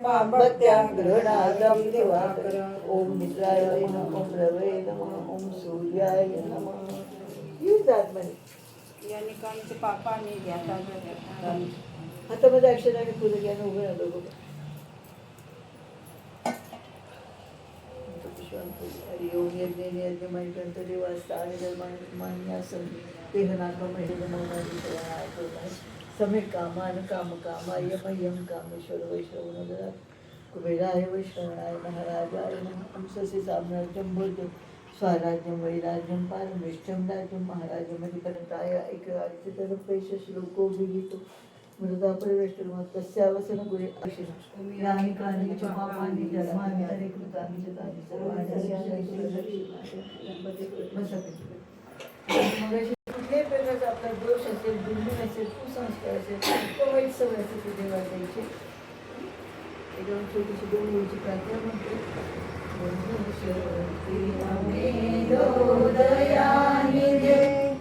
भक्त्यां गृह्णातं दिवाकर ओम मित्राय नमः ओम रवे नमः ओम सूर्याय नमः यूज दैट मनी या निकांचे पापा आणि घ्याता हातामध्ये अक्षराने फुलं घ्या उभे राहतो बघा हरिओम यज्ञ यज्ञ महिकंत देवास्ता आणि धर्मान्यासन देहनात्म महिला समेत कामान काम कामाय मह्यम कामेश्वर वैश्रवण कुबेराय वैश्रवणाय महाराजाय अंशसे साम्राज्यम बोध स्वराज्यम वैराज्यम पारमेष्ठम राज्यम महाराजम अधिपनताय ऐक्यराज्यतरपेश श्लोको विहितो मृदा परिवेष्टन तस्यावसन गुरे अशिना यानि कानि च पापानि धर्मानि तरे कृतानि च तानि सर्वाणि कुठल्याही प्रकारचा आपला दोष असेल दुर्गुण असेल कुसंस्कार असेल किंवा वाईट सवय असेल ते देवाला द्यायचे एकदम छोटीशी दोन गोष्टी प्रार्थना म्हणते